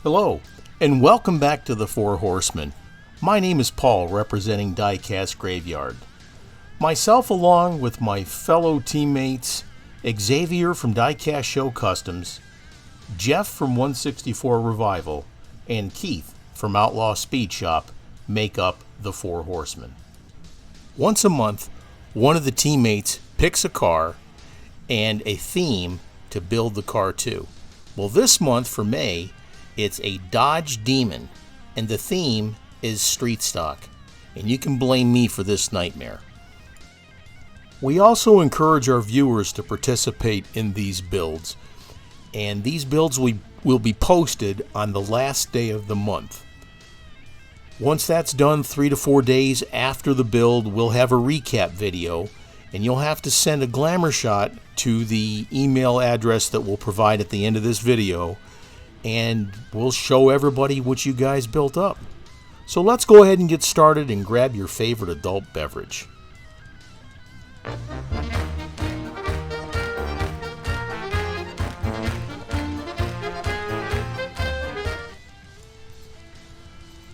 Hello, and welcome back to the Four Horsemen. My name is Paul, representing Diecast Graveyard. Myself, along with my fellow teammates, Xavier from Diecast Show Customs, Jeff from 164 Revival, and Keith from Outlaw Speed Shop, make up the Four Horsemen. Once a month, one of the teammates picks a car and a theme to build the car to. Well, this month for May, it's a Dodge Demon, and the theme is street stock, and you can blame me for this nightmare. We also encourage our viewers to participate in these builds, and these builds will be posted on the last day of the month. Once that's done, 3 to 4 days after the build, we'll have a recap video, and you'll have to send a glamour shot to the email address that we'll provide at the end of this video, and we'll show everybody what you guys built up. So let's go ahead and get started and grab your favorite adult beverage.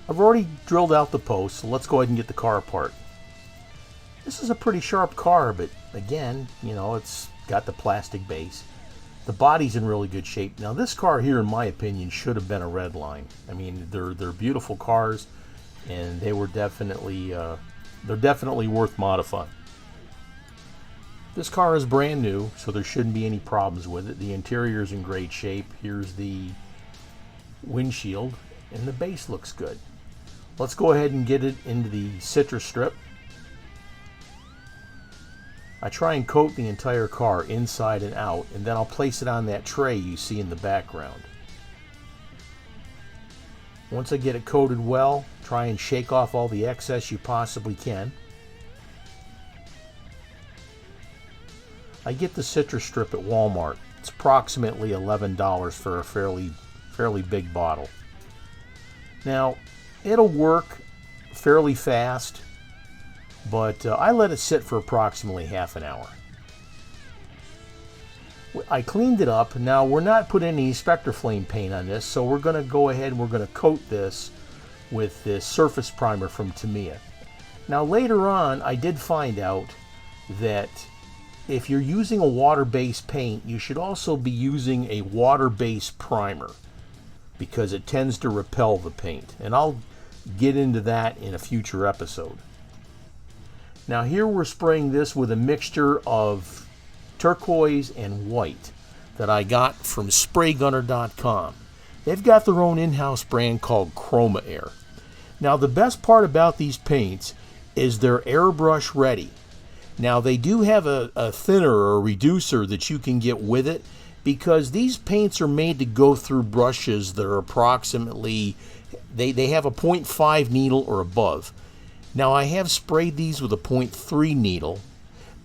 I've already drilled out the post, so let's go ahead and get the car apart. This is a pretty sharp car, but again, you know, it's got the plastic base. The body's in really good shape. Now, this car here, in my opinion, should have been a red line. I mean, they're beautiful cars, and they were definitely worth modifying. This car is brand new, so there shouldn't be any problems with it. The interior is in great shape. Here's the windshield, and the base looks good. Let's go ahead and get it into the citrus strip. I try and coat the entire car inside and out, and then I'll place it on that tray you see in the background. Once I get it coated well, try and shake off all the excess you possibly can. I get the citrus strip at Walmart. It's approximately $11 for a fairly big bottle. Now, it'll work fairly fast, but I let it sit for approximately half an hour. I cleaned it up. Now, we're not putting any Spectre Flame paint on this, so we're going to go ahead and we're going to coat this with this surface primer from Tamiya. Now, later on, I did find out that if you're using a water-based paint, you should also be using a water-based primer, because it tends to repel the paint. And I'll get into that in a future episode. Now, here we're spraying this with a mixture of turquoise and white that I got from spraygunner.com. They've got their own in-house brand called Chroma Air. Now, the best part about these paints is they're airbrush ready. Now, they do have a thinner or a reducer that you can get with it, because these paints are made to go through brushes that are approximately, they have a 0.5 needle or above. Now, I have sprayed these with a 0.3 needle,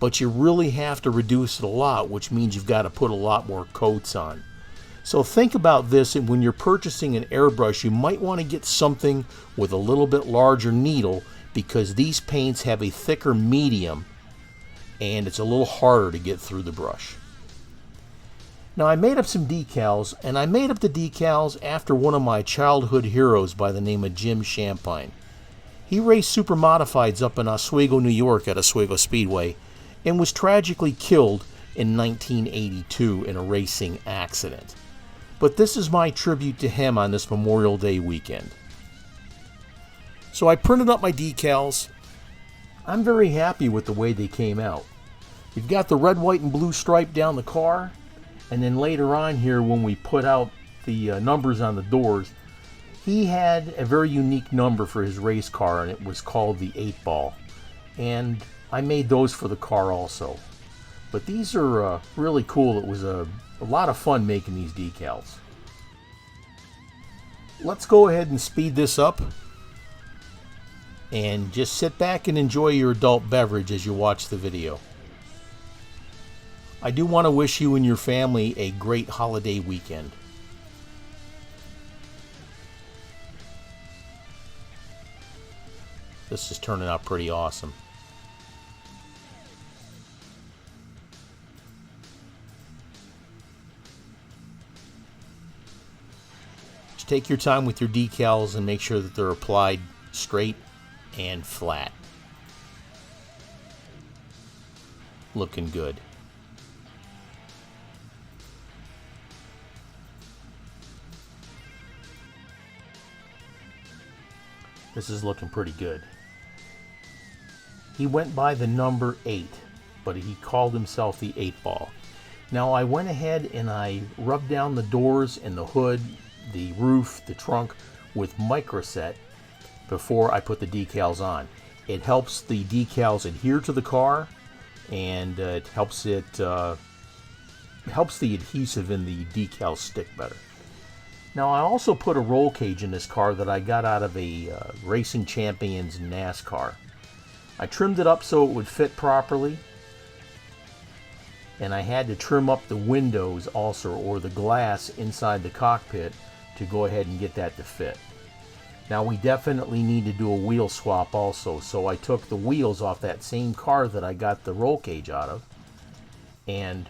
but you really have to reduce it a lot, which means you've got to put a lot more coats on. So think about this, and when you're purchasing an airbrush, you might want to get something with a little bit larger needle, because these paints have a thicker medium, and it's a little harder to get through the brush. Now, I made up some decals, and I made up the decals after one of my childhood heroes by the name of Jim Champagne. He raced super modifieds up in Oswego, New York at Oswego Speedway, and was tragically killed in 1982 in a racing accident. But this is my tribute to him on this Memorial Day weekend. So I printed up my decals. I'm very happy with the way they came out. You've got the red, white, and blue stripe down the car, and then later on here, when we put out the numbers on the doors, he had a very unique number for his race car, and it was called the 8-ball. And I made those for the car also. But these are really cool. It was a lot of fun making these decals. Let's go ahead and speed this up, and just sit back and enjoy your adult beverage as you watch the video. I do want to wish you and your family a great holiday weekend. This is turning out pretty awesome. Just take your time with your decals and make sure that they're applied straight and flat. Looking good. This is looking pretty good. He went by the number 8, but he called himself the 8 Ball. Now I went ahead and I rubbed down the doors and the hood, the roof, the trunk with Microset before I put the decals on. It helps the decals adhere to the car, and it helps the adhesive in the decals stick better. Now I also put a roll cage in this car that I got out of a Racing Champions NASCAR. I trimmed it up so it would fit properly, and I had to trim up the windows also, or the glass inside the cockpit, to go ahead and get that to fit. Now we definitely need to do a wheel swap also, so I took the wheels off that same car that I got the roll cage out of and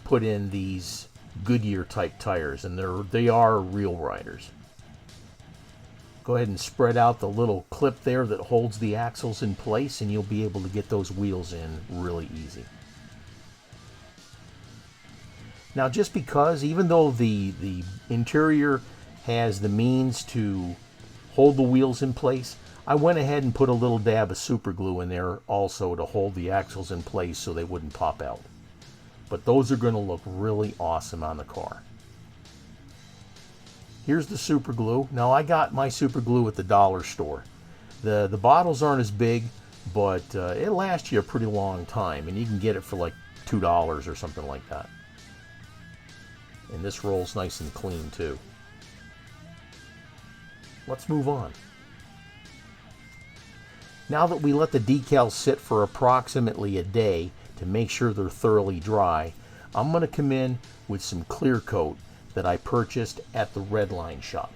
put in these Goodyear type tires, and they are real riders. Go ahead and spread out the little clip there that holds the axles in place, and you'll be able to get those wheels in really easy. Now just because, even though the interior has the means to hold the wheels in place, I went ahead and put a little dab of super glue in there also to hold the axles in place so they wouldn't pop out. But those are going to look really awesome on the car. Here's the super glue. Now I got my super glue at the dollar store. The bottles aren't as big, but it lasts you a pretty long time, and you can get it for like $2 or something like that. And this rolls nice and clean too. Let's move on. Now that we let the decals sit for approximately a day to make sure they're thoroughly dry, I'm going to come in with some clear coat that I purchased at the Redline shop.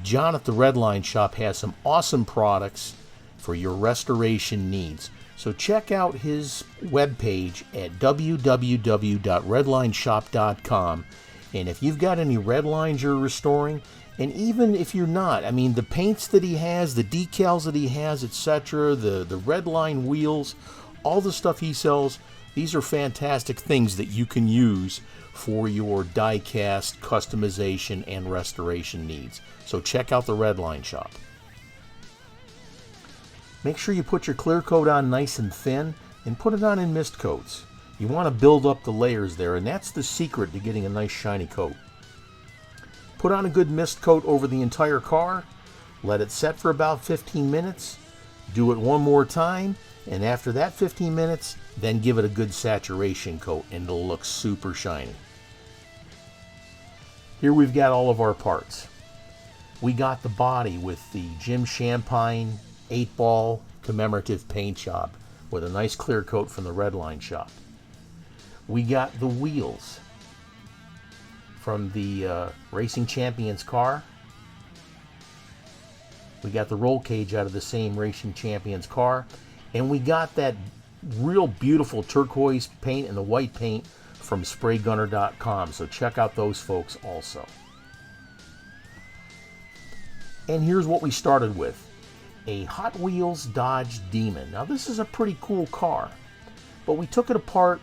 John at the Redline shop has some awesome products for your restoration needs. So check out his webpage at www.redlineshop.com, and if you've got any red lines you're restoring, and even if you're not, I mean, the paints that he has, the decals that he has, etc., the Redline wheels, all the stuff he sells, these are fantastic things that you can use for your die-cast customization and restoration needs. So check out the Redline shop. Make sure you put your clear coat on nice and thin, and put it on in mist coats. You want to build up the layers there, and that's the secret to getting a nice shiny coat. Put on a good mist coat over the entire car, let it set for about 15 minutes, do it one more time, and after that 15 minutes, then give it a good saturation coat, and it'll look super shiny. Here we've got all of our parts. We got the body with the Jim Champagne 8-ball commemorative paint job with a nice clear coat from the Redline shop. We got the wheels from the Racing Champions car. We got the roll cage out of the same Racing Champions car. And we got that real beautiful turquoise paint and the white paint from spraygunner.com. So check out those folks also. And here's what we started with. A Hot Wheels Dodge Demon. Now this is a pretty cool car, but we took it apart,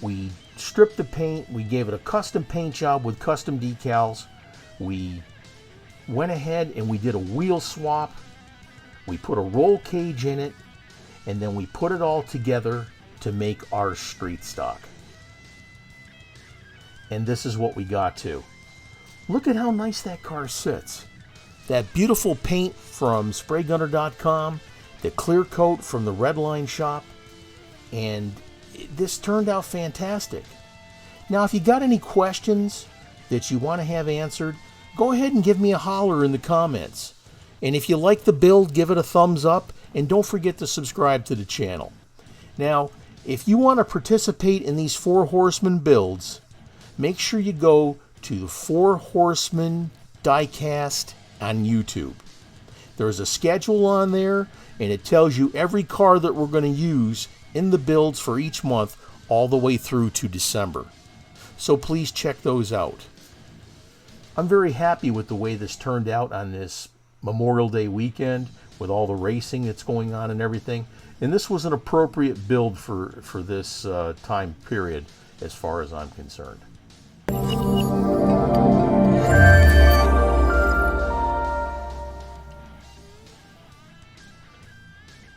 we stripped the paint, we gave it a custom paint job with custom decals, we went ahead and we did a wheel swap, we put a roll cage in it, and then we put it all together to make our street stock. And this is what we got to. Look at how nice that car sits. That beautiful paint from spraygunner.com, the clear coat from the Redline shop, and this turned out fantastic. Now, if you got any questions that you want to have answered, go ahead and give me a holler in the comments. And if you like the build, give it a thumbs up, and don't forget to subscribe to the channel. Now, if you want to participate in these 4 Horsemen builds, make sure you go to the 4 Horsemen Diecast on YouTube. There's a schedule on there, and it tells you every car that we're going to use in the builds for each month all the way through to December. So please check those out. I'm very happy with the way this turned out on this Memorial Day weekend with all the racing that's going on and everything. And this was an appropriate build for this time period as far as I'm concerned.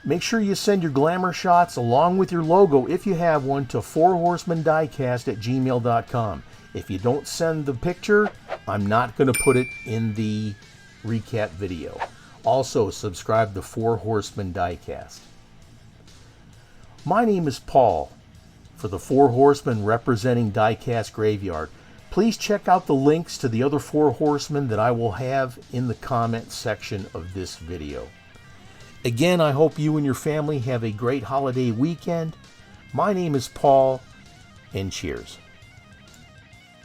Make sure you send your glamour shots along with your logo, if you have one, to 4horsemendiecast@gmail.com. If you don't send the picture, I'm not going to put it in the recap video. Also, subscribe to 4 Horsemen Diecast. My name is Paul for the 4 Horsemen representing Diecast Graveyard. Please check out the links to the other 4 Horsemen that I will have in the comment section of this video. Again, I hope you and your family have a great holiday weekend. My name is Paul, and cheers.